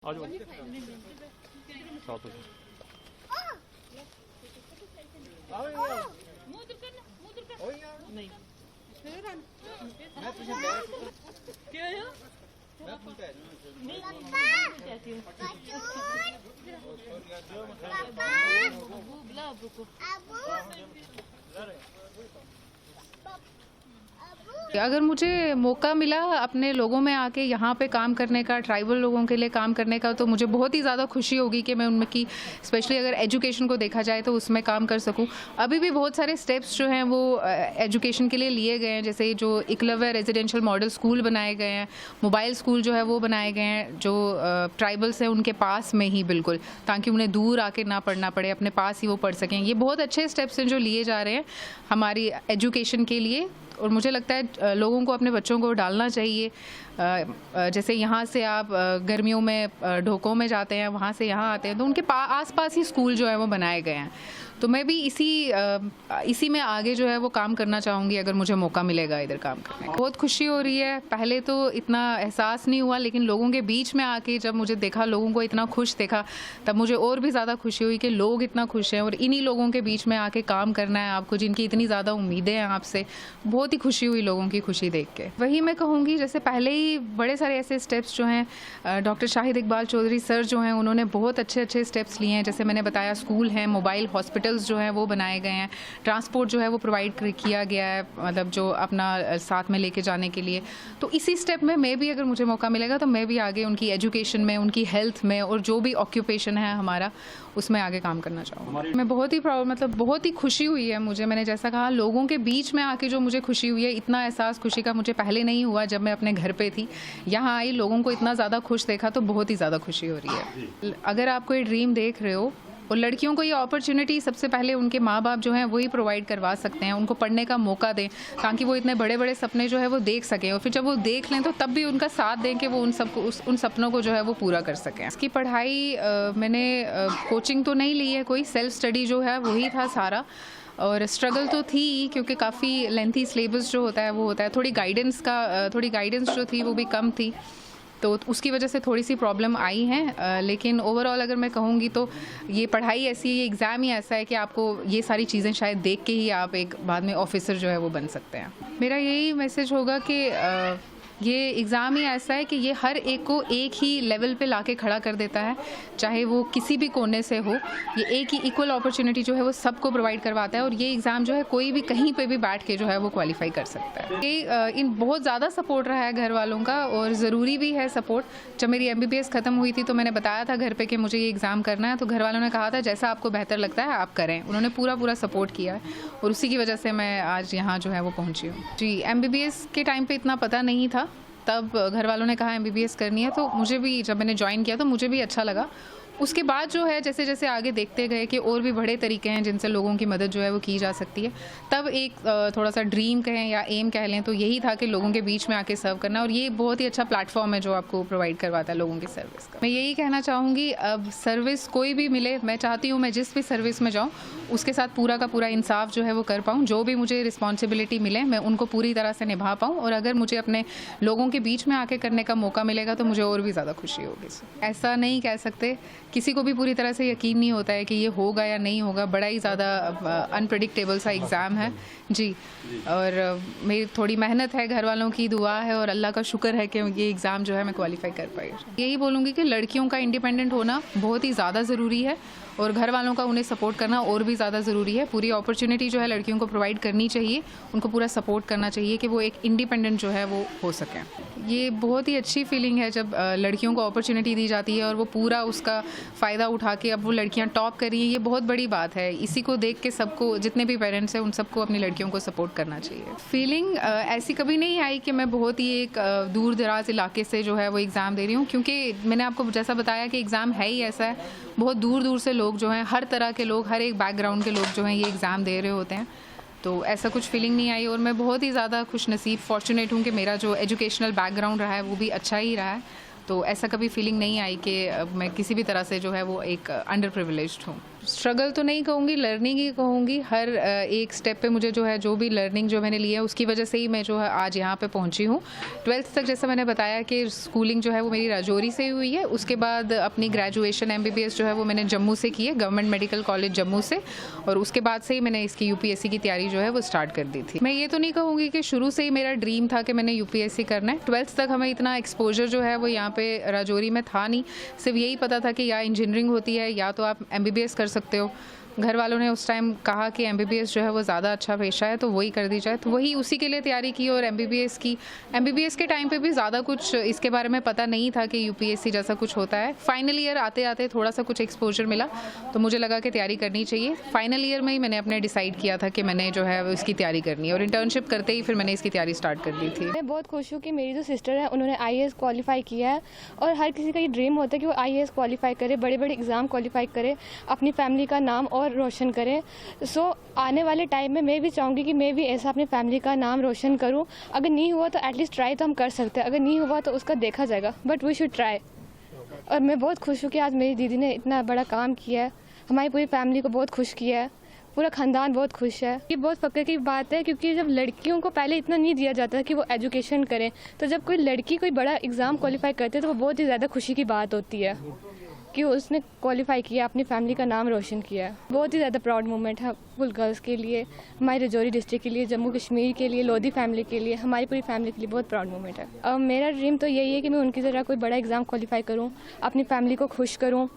आ जाओ साथ हो। नहीं अगर मुझे मौका मिला अपने लोगों में आके यहाँ पे काम करने का, ट्राइबल लोगों के लिए काम करने का, तो मुझे बहुत ही ज़्यादा खुशी होगी कि मैं उनमें की स्पेशली अगर एजुकेशन को देखा जाए तो उसमें काम कर सकूँ। अभी भी बहुत सारे स्टेप्स जो हैं वो एजुकेशन के लिए लिए गए हैं, जैसे जो एकलव्य रेजिडेंशियल मॉडल स्कूल बनाए गए हैं, मोबाइल स्कूल जो है वो बनाए गए हैं जो ट्राइबल्स हैं उनके पास में ही बिल्कुल, ताकि उन्हें दूर आके ना पढ़ना पड़े, अपने पास ही वो पढ़ सकें। ये बहुत अच्छे स्टेप्स हैं जो लिए जा रहे हैं हमारी एजुकेशन के लिए, और मुझे लगता है लोगों को अपने बच्चों को डालना चाहिए। जैसे यहाँ से आप गर्मियों में ढोकों में जाते हैं, वहाँ से यहाँ आते हैं तो उनके आसपास ही स्कूल जो है वो बनाए गए हैं। तो मैं भी इसी में आगे जो है वो काम करना चाहूँगी अगर मुझे मौका मिलेगा इधर काम करने का। बहुत खुशी हो रही है। पहले तो इतना एहसास नहीं हुआ, लेकिन लोगों के बीच में आके जब मुझे देखा, लोगों को इतना खुश देखा, तब मुझे और भी ज़्यादा खुशी हुई कि लोग इतना खुश हैं और इन्हीं लोगों के बीच में आके काम करना है आपको, जिनकी इतनी ज़्यादा उम्मीदें हैं आपसे। बहुत ही खुशी हुई लोगों की खुशी देख के। वही मैं कहूँगी, जैसे पहले ही बड़े सारे ऐसे स्टेप्स जो हैं डॉक्टर शाहिद इकबाल चौधरी सर जो हैं उन्होंने बहुत अच्छे स्टेप्स लिए हैं। जैसे मैंने बताया, स्कूल हैं, मोबाइल हॉस्पिटल्स जो हैं वो बनाए गए हैं, ट्रांसपोर्ट जो है वो प्रोवाइड किया गया है, मतलब जो अपना साथ में लेके जाने के लिए। तो इसी स्टेप में मैं भी, अगर मुझे मौका मिलेगा तो मैं भी आगे उनकी एजुकेशन में, उनकी हेल्थ में और जो भी ऑक्यूपेशन है हमारा, उसमें आगे काम करना चाहूँगी। मैं बहुत ही प्राउड, मतलब बहुत ही खुशी हुई है मुझे। मैंने जैसा कहा, लोगों के बीच में आके जो मुझे खुशी हुई है, इतना एहसास खुशी का मुझे पहले नहीं हुआ जब मैं अपने घर पे थी। यहाँ आई, लोगों को इतना ज़्यादा खुश देखा तो बहुत ही ज़्यादा खुशी हो रही है। अगर आप कोई ड्रीम देख रहे हो, और लड़कियों को ये अपॉर्चुनिटी सबसे पहले उनके माँ बाप जो हैं वही प्रोवाइड करवा सकते हैं, उनको पढ़ने का मौका दें ताकि वो इतने बड़े बड़े सपने जो है वो देख सकें, और फिर जब वो देख लें तो तब भी उनका साथ दें कि वो उन सपनों को जो है वो पूरा कर सकें। इसकी पढ़ाई मैंने कोचिंग तो नहीं ली है, कोई सेल्फ स्टडी जो है वही था सारा, और स्ट्रगल तो थी क्योंकि काफ़ी लेंथी सिलेबस जो होता है वो होता है। थोड़ी गाइडेंस जो थी वो भी कम थी, तो उसकी वजह से थोड़ी सी प्रॉब्लम आई है। लेकिन ओवरऑल अगर मैं कहूँगी तो ये पढ़ाई ऐसी है, ये एग्ज़ाम ही ऐसा है कि आपको ये सारी चीज़ें शायद देख के ही आप एक बाद में ऑफिसर जो है वो बन सकते हैं। मेरा यही मैसेज होगा कि ये एग्ज़ाम ही ऐसा है कि ये हर एक को एक ही लेवल पे लाके खड़ा कर देता है, चाहे वो किसी भी कोने से हो। ये एक ही इक्वल अपॉर्चुनिटी जो है वो सबको प्रोवाइड करवाता है, और ये एग्ज़ाम जो है कोई भी कहीं पे भी बैठ के जो है वो क्वालिफाई कर सकता है। ये इन बहुत ज़्यादा सपोर्ट रहा है घर वालों का, और ज़रूरी भी है सपोर्ट। जब मेरी MBBS ख़त्म हुई थी तो मैंने बताया था घर पर कि मुझे ये एग्ज़ाम करना है, तो घर वालों ने कहा था जैसा आपको बेहतर लगता है आप करें। उन्होंने पूरा सपोर्ट किया है, और उसी की वजह से मैं आज यहाँ जो है वो पहुँची हूँ। जी, MBBS के टाइम पर इतना पता नहीं था, तब घर वालों ने कहा MBBS करनी है, तो मुझे भी, जब मैंने ज्वाइन किया तो मुझे भी अच्छा लगा। उसके बाद जो है जैसे जैसे आगे देखते गए कि और भी बड़े तरीके हैं जिनसे लोगों की मदद जो है वो की जा सकती है, तब एक थोड़ा सा ड्रीम कहें या एम कह लें तो यही था कि लोगों के बीच में आके सर्व करना, और ये बहुत ही अच्छा प्लेटफॉर्म है जो आपको प्रोवाइड करवाता है लोगों की सर्विस का। मैं यही कहना चाहूँगी, अब सर्विस कोई भी मिले, मैं चाहती हूँ मैं जिस भी सर्विस में जाऊँ उसके साथ पूरा का पूरा इंसाफ जो है वो कर पाऊँ। जो भी मुझे रिस्पॉन्सिबिलिटी मिले मैं उनको पूरी तरह से निभा पाऊँ, और अगर मुझे अपने लोगों के बीच में आके करने का मौका मिलेगा तो मुझे और भी ज़्यादा खुशी होगी। ऐसा नहीं कह सकते, किसी को भी पूरी तरह से यकीन नहीं होता है कि ये होगा या नहीं होगा। बड़ा ही ज़्यादा अनप्रेडिक्टेबल सा एग्ज़ाम है जी, और मेरी थोड़ी मेहनत है, घर वालों की दुआ है, और अल्लाह का शुक्र है कि ये एग्ज़ाम जो है मैं क्वालिफाई कर पाई। यही बोलूँगी कि लड़कियों का इंडिपेंडेंट होना बहुत ही ज़्यादा ज़रूरी है, और घर वालों का उन्हें सपोर्ट करना और भी ज़्यादा ज़रूरी है। पूरी अपॉर्चुनिटी जो है लड़कियों को प्रोवाइड करनी चाहिए, उनको पूरा सपोर्ट करना चाहिए कि वो एक इंडिपेंडेंट जो है वो हो सकें। ये बहुत ही अच्छी फीलिंग है जब लड़कियों को अपॉर्चुनिटी दी जाती है और वो पूरा उसका फ़ायदा उठा के अब वो लड़कियां टॉप कर रही हैं। ये बहुत बड़ी बात है। इसी को देख के सबको, जितने भी पेरेंट्स हैं उन सबको अपनी लड़कियों को सपोर्ट करना चाहिए। फीलिंग ऐसी कभी नहीं आई कि मैं बहुत ही एक दूर दराज इलाके से जो है वो एग्ज़ाम दे रही हूँ, क्योंकि मैंने आपको जैसा बताया कि एग्ज़ाम है ही ऐसा है, बहुत दूर दूर से लोग जो हैं, हर तरह के लोग, हर एक बैकग्राउंड के लोग जो हैं ये एग्ज़ाम दे रहे होते हैं। तो ऐसा कुछ फीलिंग नहीं आई, और मैं बहुत ही ज़्यादा खुश नसीब, फॉर्चुनेट हूँ कि मेरा जो एजुकेशनल बैकग्राउंड रहा है वो भी अच्छा ही रहा है। तो ऐसा कभी फीलिंग नहीं आई कि मैं किसी भी तरह से जो है वो एक अंडर प्रिविलेज्ड हूँ। स्ट्रगल तो नहीं कहूँगी, लर्निंग ही कहूँगी। हर एक स्टेप पे मुझे जो है, जो भी लर्निंग जो मैंने ली है उसकी वजह से ही मैं जो है आज यहाँ पे पहुँची हूँ। 12th तक जैसा मैंने बताया कि स्कूलिंग जो है वो मेरी राजौरी से हुई है। उसके बाद अपनी ग्रेजुएशन MBBS जो है वो मैंने जम्मू से की है, गवर्नमेंट मेडिकल कॉलेज जम्मू से, और उसके बाद से ही मैंने इसकी UPSC की तैयारी जो है वो स्टार्ट कर दी थी। मैं ये तो नहीं कहूँगी कि शुरू से ही मेरा ड्रीम था कि मैंने UPSC करना है। 12th तक हमें इतना एक्सपोजर जो है वो यहाँ पे राजौरी में था नहीं, सिर्फ यही पता था कि या इंजीनियरिंग होती है या तो आप MBBS कर सकते हो। घर वालों ने उस टाइम कहा कि MBBS जो है वो ज़्यादा अच्छा पेशा है, तो वही कर दी जाए, तो वही उसी के लिए तैयारी की। और MBBS के टाइम पे भी ज़्यादा कुछ इसके बारे में पता नहीं था कि UPSC जैसा कुछ होता है। फाइनल ईयर आते आते थोड़ा सा कुछ एक्सपोजर मिला, तो मुझे लगा कि तैयारी करनी चाहिए। फाइनल ईयर में ही मैंने अपने डिसाइड किया था कि मैंने जो है इसकी तैयारी करनी है, और इंटर्नशिप करते ही फिर मैंने इसकी तैयारी स्टार्ट कर दी थी। मैं बहुत खुश हूँ कि मेरी जो सिस्टर है उन्होंने IAS क्वालिफाई किया है, और हर किसी का ये ड्रीम होता है कि वो IAS क्वालिफाई करे, बड़े बड़े एग्ज़ाम क्वालिफाई करे, अपनी फैमिली का नाम और रोशन करे। सो आने वाले टाइम में मैं भी चाहूँगी कि मैं भी ऐसा अपनी फैमिली का नाम रोशन करूँ। अगर नहीं हुआ तो एटलीस्ट ट्राई तो हम कर सकते हैं, अगर नहीं हुआ तो उसका देखा जाएगा, बट वी शुड ट्राई। और मैं बहुत खुश हूँ कि आज मेरी दीदी ने इतना बड़ा काम किया है, हमारी पूरी फैमिली को बहुत खुश किया है, पूरा ख़ानदान बहुत खुश है। ये बहुत फ़क्र की बात है, क्योंकि जब लड़कियों को पहले इतना नहीं दिया जाता कि वो एजुकेशन करें, तो जब कोई लड़की कोई बड़ा एग्ज़ाम क्वालिफाई करती है तो वो बहुत ही ज़्यादा खुशी की बात होती है कि उसने क्वालिफाई किया, अपनी फैमिली का नाम रोशन किया है। बहुत ही ज़्यादा प्राउड मोमेंट है फुल गर्ल्स के लिए, हमारी राजौरी डिस्ट्रिक्ट के लिए, जम्मू कश्मीर के लिए, लोधी फैमिली के लिए, हमारी पूरी फैमिली के लिए बहुत प्राउड मोमेंट है। मेरा ड्रीम तो यही है कि मैं उनकी तरह कोई बड़ा एग्ज़ाम क्वालिफाई करूँ, अपनी फैमिली को खुश करूँ,